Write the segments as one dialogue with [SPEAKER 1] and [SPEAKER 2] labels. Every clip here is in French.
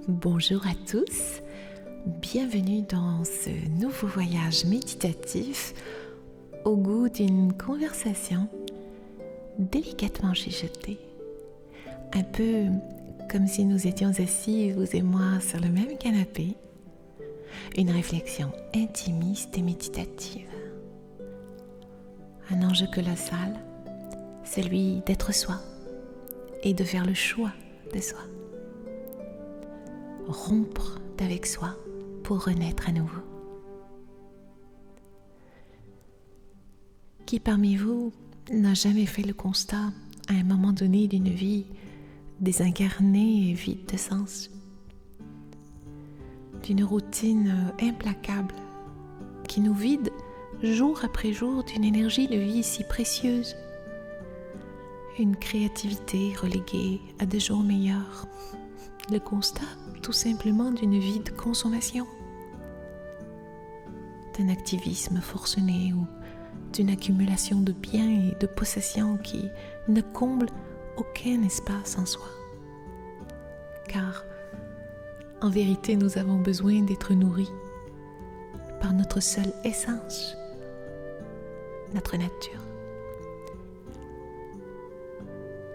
[SPEAKER 1] Bonjour à tous, bienvenue dans ce nouveau voyage méditatif au goût d'une conversation délicatement chuchotée. Un peu comme si nous étions assis, vous et moi, sur le même canapé. Une réflexion intimiste et méditative. Un enjeu colossal, celui d'être soi et de faire le choix de soi. Rompre d'avec soi pour renaître à nouveau. Qui parmi vous n'a jamais fait le constat à un moment donné d'une vie désincarnée et vide de sens, d'une routine implacable qui nous vide jour après jour d'une énergie de vie si précieuse, une créativité reléguée à des jours meilleurs, le constat tout simplement d'une vie de consommation, d'un activisme forcené ou d'une accumulation de biens et de possessions qui ne comble aucun espace en soi. Car, en vérité, nous avons besoin d'être nourris par notre seule essence, notre nature,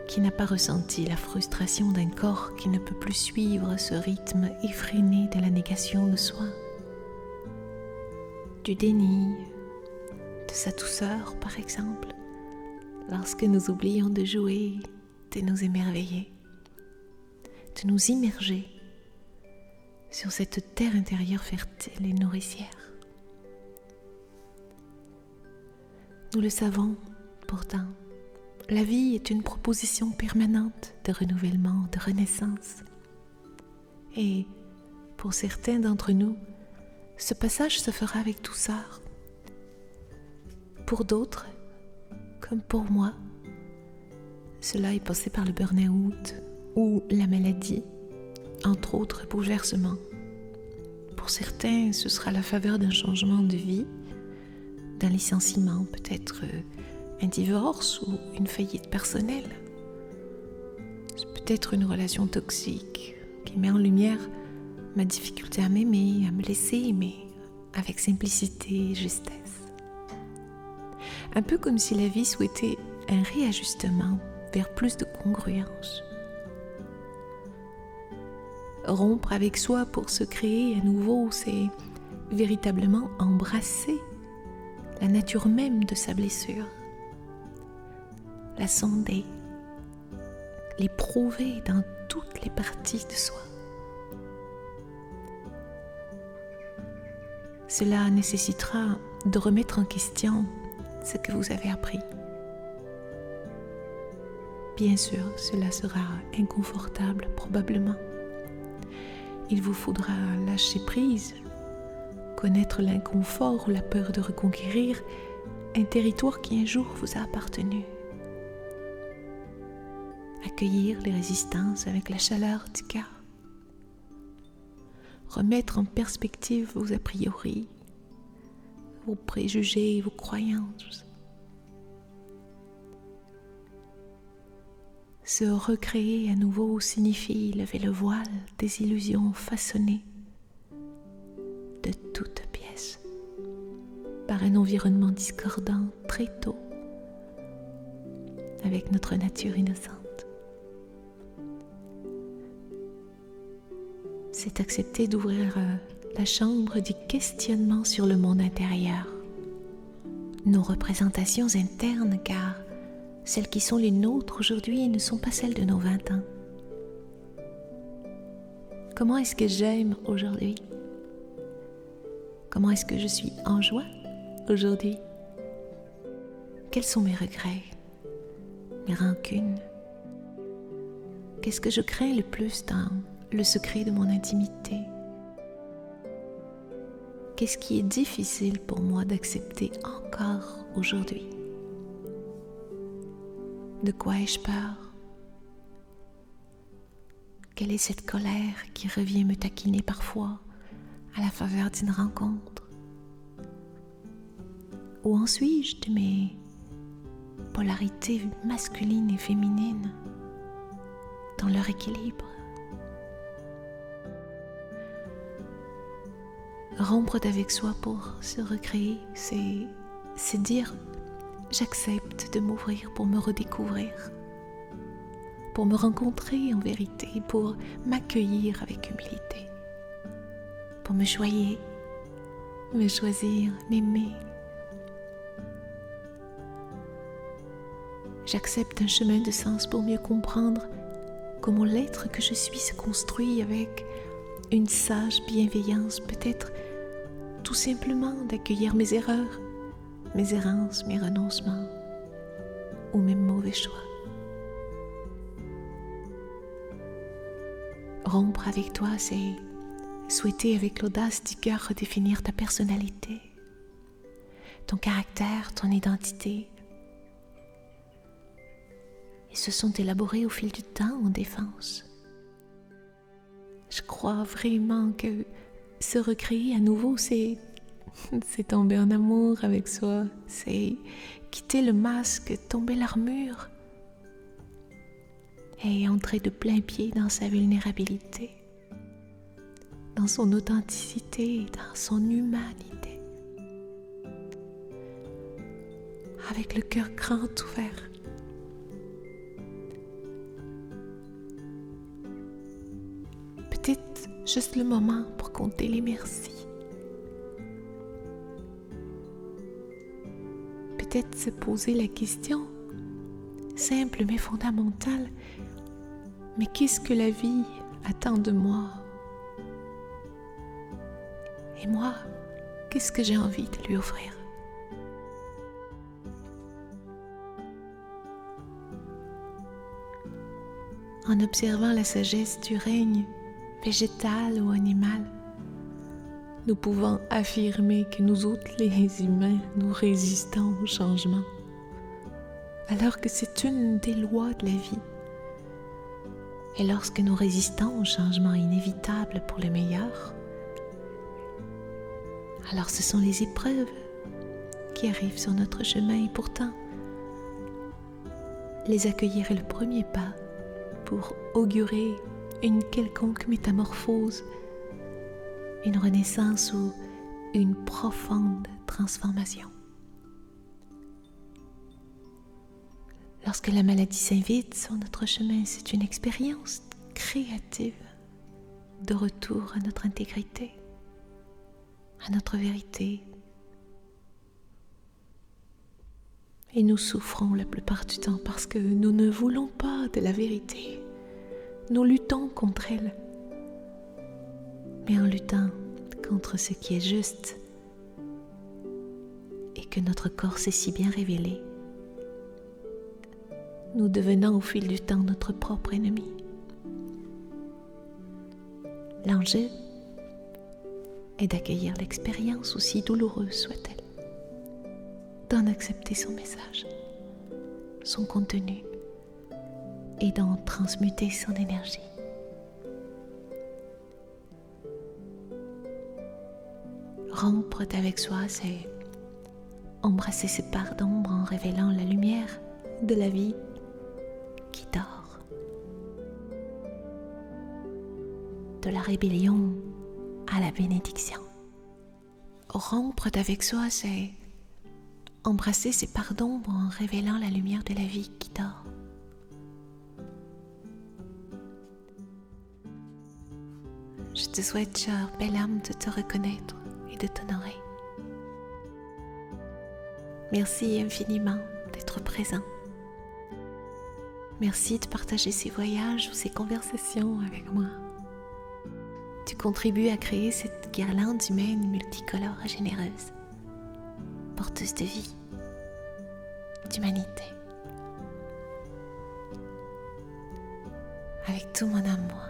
[SPEAKER 1] qui n'a pas ressenti la frustration d'un corps qui ne peut plus suivre ce rythme effréné de la négation de soi, du déni, de sa douceur par exemple, lorsque nous oublions de jouer, de nous émerveiller, de nous immerger sur cette terre intérieure fertile et nourricière. Nous le savons pourtant, la vie est une proposition permanente de renouvellement, de renaissance. Et pour certains d'entre nous, ce passage se fera avec douceur. Pour d'autres, comme pour moi, cela est passé par le burn-out ou la maladie, entre autres bouleversements. Pour certains, ce sera la faveur d'un changement de vie, d'un licenciement, peut-être un divorce ou une faillite personnelle. C'est peut-être une relation toxique qui met en lumière ma difficulté à m'aimer, à me laisser aimer, avec simplicité et justesse. Un peu comme si la vie souhaitait un réajustement vers plus de congruence. Rompre avec soi pour se créer à nouveau, c'est véritablement embrasser la nature même de sa blessure, la sonder, l'éprouver dans toutes les parties de soi. Cela nécessitera de remettre en question ce que vous avez appris. Bien sûr, cela sera inconfortable, probablement. Il vous faudra lâcher prise, connaître l'inconfort ou la peur de reconquérir un territoire qui un jour vous a appartenu. Accueillir les résistances avec la chaleur du cœur. Remettre en perspective vos a priori, vos préjugés, vos croyances. Se recréer à nouveau signifie lever le voile des illusions façonnées de toutes pièces par un environnement discordant très tôt avec notre nature innocente. C'est accepter d'ouvrir la chambre du questionnement sur le monde intérieur, nos représentations internes, car celles qui sont les nôtres aujourd'hui ne sont pas celles de nos 20 ans. Comment est-ce que j'aime aujourd'hui? Comment est-ce que je suis en joie aujourd'hui? Quels sont mes regrets, mes rancunes? Qu'est-ce que je crains le plus dans le secret de mon intimité? Qu'est-ce qui est difficile pour moi d'accepter encore aujourd'hui? De quoi ai-je peur? Quelle est cette colère qui revient me taquiner parfois à la faveur d'une rencontre? Où en suis-je de mes polarités masculines et féminines dans leur équilibre? Rompre avec soi pour se recréer, c'est dire j'accepte de m'ouvrir pour me redécouvrir, pour me rencontrer en vérité, pour m'accueillir avec humilité, pour me choyer, me choisir, m'aimer. J'accepte un chemin de sens pour mieux comprendre comment l'être que je suis se construit avec une sage bienveillance, peut-être tout simplement d'accueillir mes erreurs, mes errances, mes renoncements ou mes mauvais choix. Rompre avec toi, c'est souhaiter avec l'audace du cœur redéfinir ta personnalité, ton caractère, ton identité. Ils se sont élaborés au fil du temps en défense. Je crois vraiment que se recréer à nouveau, c'est tomber en amour avec soi, c'est quitter le masque, tomber l'armure et entrer de plein pied dans sa vulnérabilité, dans son authenticité, dans son humanité, avec le cœur grand ouvert. Peut-être juste le moment pour compter les merci. Peut-être se poser la question, simple mais fondamentale, mais qu'est-ce que la vie attend de moi? Et moi, qu'est-ce que j'ai envie de lui offrir? En observant la sagesse du règne végétal ou animal, nous pouvons affirmer que nous autres, les humains, nous résistons au changement, alors que c'est une des lois de la vie. Et lorsque nous résistons au changement inévitable pour le meilleur, alors ce sont les épreuves qui arrivent sur notre chemin et pourtant, les accueillir est le premier pas pour augurer une quelconque métamorphose, une renaissance ou une profonde transformation. Lorsque la maladie s'invite sur notre chemin, c'est une expérience créative de retour à notre intégrité, à notre vérité. Et nous souffrons la plupart du temps parce que nous ne voulons pas de la vérité. Nous luttons contre elle. Mais en luttant contre ce qui est juste et que notre corps s'est si bien révélé, nous devenons au fil du temps notre propre ennemi. L'enjeu est d'accueillir l'expérience, aussi douloureuse soit-elle, d'en accepter son message, son contenu et d'en transmuter son énergie. Rompre avec soi, c'est embrasser ses parts d'ombre en révélant la lumière de la vie qui dort. De la rébellion à la bénédiction. Rompre avec soi, c'est embrasser ses parts d'ombre en révélant la lumière de la vie qui dort. Je te souhaite, chère belle âme, de te reconnaître et de t'honorer. Merci infiniment d'être présent. Merci de partager ces voyages ou ces conversations avec moi. Tu contribues à créer cette guirlande humaine multicolore et généreuse, porteuse de vie, d'humanité. Avec tout mon amour.